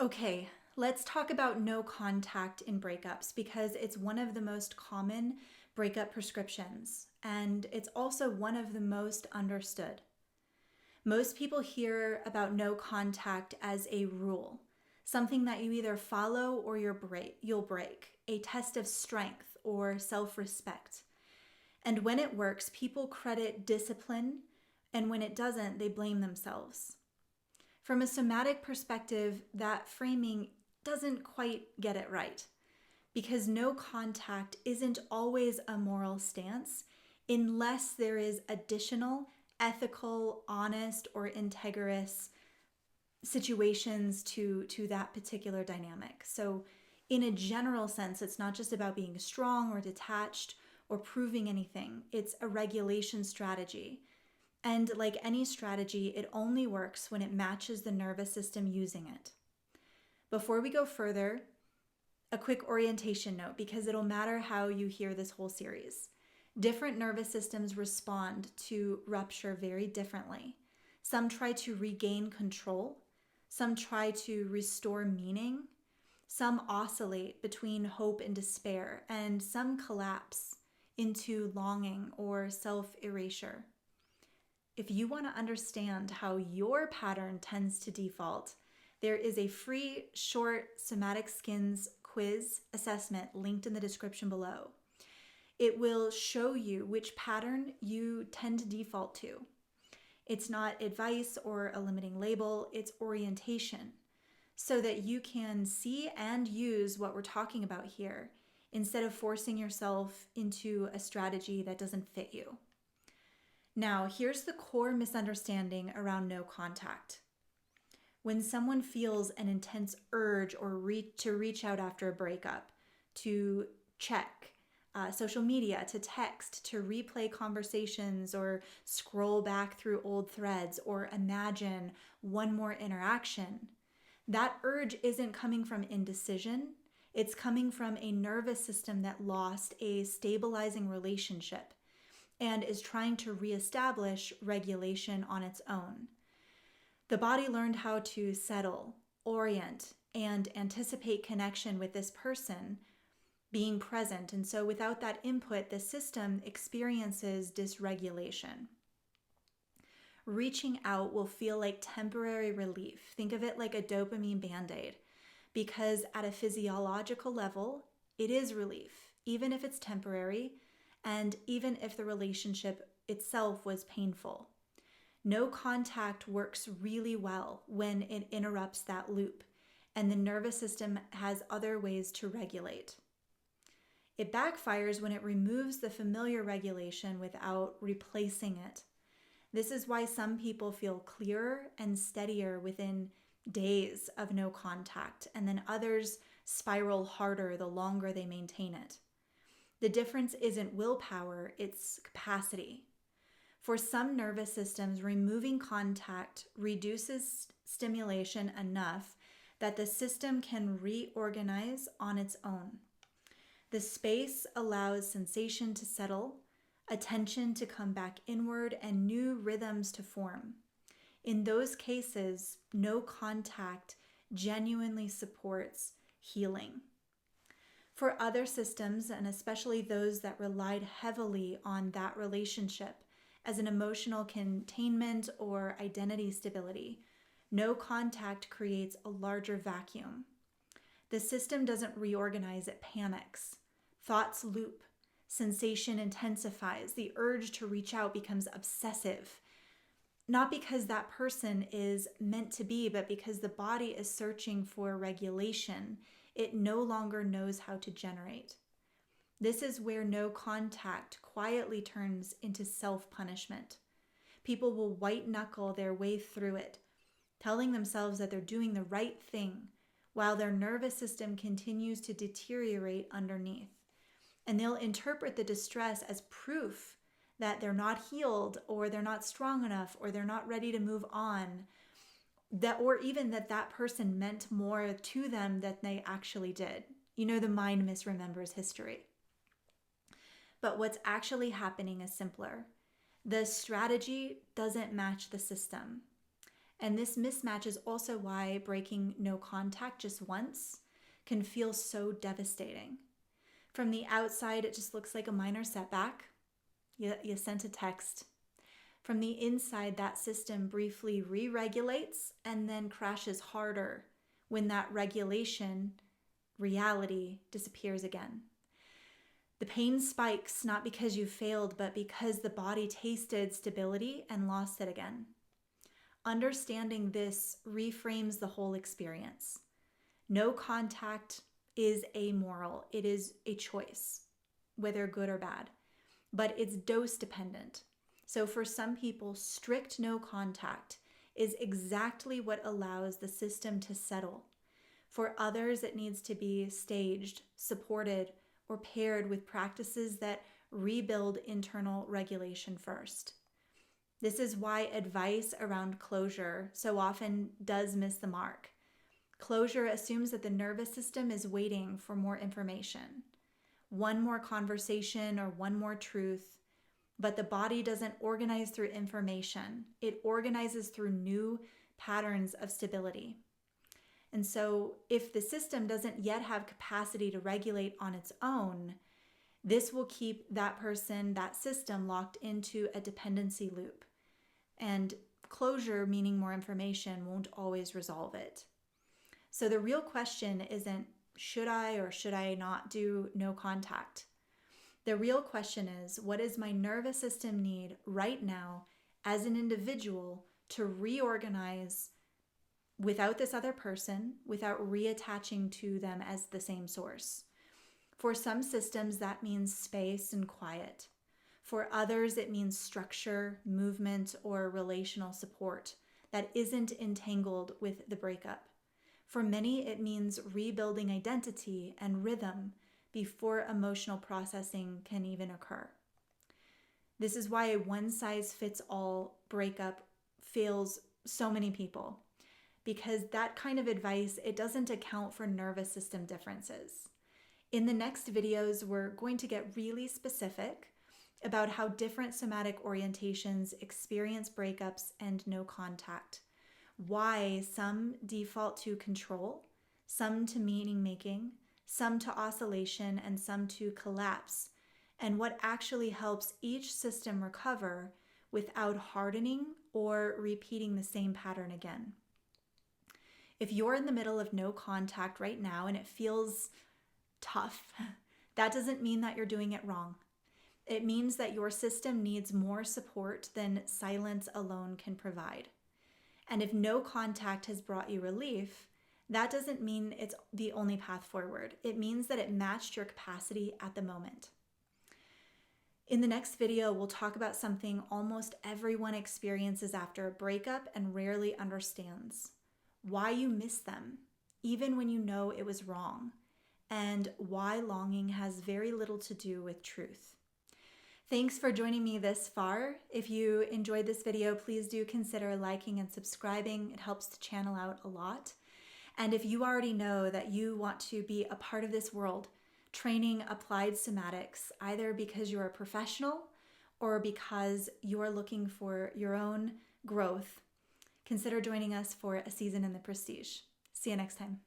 Okay, let's talk about no contact in breakups because it's one of the most common breakup prescriptions and it's also one of the most understood. Most people hear about no contact as a rule, something that you either follow or you'll break, a test of strength or self respect. And when it works, people credit discipline, and when it doesn't, they blame themselves. From a somatic perspective, that framing doesn't quite get it right because no contact isn't always a moral stance unless there is additional ethical, honest, or integrous situations to that particular dynamic. So, in a general sense, it's not just about being strong or detached or proving anything, it's a regulation strategy. And like any strategy, it only works when it matches the nervous system using it. Before we go further, a quick orientation note because it'll matter how you hear this whole series. Different nervous systems respond to rupture very differently. Some try to regain control, some try to restore meaning, some oscillate between hope and despair, and some collapse into longing or self erasure. If you want to understand how your pattern tends to default, there is a free short Somatic Skins Quiz assessment linked in the description below. It will show you which pattern you tend to default to. It's not advice or a limiting label, it's orientation, so that you can see and use what we're talking about here instead of forcing yourself into a strategy that doesn't fit you. Now, here's the core misunderstanding around no contact. When someone feels an intense urge or to reach out after a breakup, to check social media, to text, to replay conversations or scroll back through old threads or imagine one more interaction, that urge isn't coming from indecision. It's coming from a nervous system that lost a stabilizing relationship and is trying to reestablish regulation on its own. The body learned how to settle, orient, and anticipate connection with this person being present. And so without that input, the system experiences dysregulation. Reaching out will feel like temporary relief. Think of it like a dopamine band-aid, because at a physiological level, it is relief, even if it's temporary, and even if the relationship itself was painful. No contact works really well when it interrupts that loop, and the nervous system has other ways to regulate. It backfires when it removes the familiar regulation without replacing it. This is why some people feel clearer and steadier within days of no contact, and then others spiral harder the longer they maintain it. The difference isn't willpower, it's capacity. For some nervous systems, removing contact reduces stimulation enough that the system can reorganize on its own. The space allows sensation to settle, attention to come back inward, and new rhythms to form. In those cases, no contact genuinely supports healing. For other systems, and especially those that relied heavily on that relationship as an emotional containment or identity stability, no contact creates a larger vacuum. The system doesn't reorganize, it panics. Thoughts loop, sensation intensifies, the urge to reach out becomes obsessive. Not because that person is meant to be, but because the body is searching for regulation it no longer knows how to generate. This is where no contact quietly turns into self-punishment. People will white knuckle their way through it, telling themselves that they're doing the right thing while their nervous system continues to deteriorate underneath. And they'll interpret the distress as proof that they're not healed or they're not strong enough or they're not ready to move on. Or even that person meant more to them than they actually did. You know, the mind misremembers history. But what's actually happening is simpler. The strategy doesn't match the system. And this mismatch is also why breaking no contact just once can feel so devastating. From the outside, it just looks like a minor setback. You sent a text. From the inside, that system briefly re-regulates and then crashes harder when that regulation, reality, disappears again. The pain spikes not because you failed, but because the body tasted stability and lost it again. Understanding this reframes the whole experience. No contact is amoral. It is a choice, whether good or bad, but it's dose dependent. So for some people, strict no contact is exactly what allows the system to settle. For others, it needs to be staged, supported, or paired with practices that rebuild internal regulation first. This is why advice around closure so often does miss the mark. Closure assumes that the nervous system is waiting for more information, one more conversation or one more truth, but the body doesn't organize through information. It organizes through new patterns of stability. And so if the system doesn't yet have capacity to regulate on its own, this will keep that person, that system, locked into a dependency loop. And closure, meaning more information, won't always resolve it. So the real question isn't, should I or should I not do no contact? The real question is, what does my nervous system need right now as an individual to reorganize without this other person, without reattaching to them as the same source? For some systems, that means space and quiet. For others, it means structure, movement, or relational support that isn't entangled with the breakup. For many, it means rebuilding identity and rhythm before emotional processing can even occur. This is why a one-size-fits-all breakup fails so many people, because that kind of advice, it doesn't account for nervous system differences. In the next videos, we're going to get really specific about how different somatic orientations experience breakups and no contact, why some default to control, some to meaning making, some to oscillation, and some to collapse, and what actually helps each system recover without hardening or repeating the same pattern again. If you're in the middle of no contact right now and it feels tough, that doesn't mean that you're doing it wrong. It means that your system needs more support than silence alone can provide. And if no contact has brought you relief, that doesn't mean it's the only path forward. It means that it matched your capacity at the moment. In the next video, we'll talk about something almost everyone experiences after a breakup and rarely understands: why you miss them, even when you know it was wrong, and why longing has very little to do with truth. Thanks for joining me this far. If you enjoyed this video, please do consider liking and subscribing. It helps the channel out a lot. And if you already know that you want to be a part of this world, training applied somatics, either because you're a professional or because you're looking for your own growth, consider joining us for a season in the Prestige. See you next time.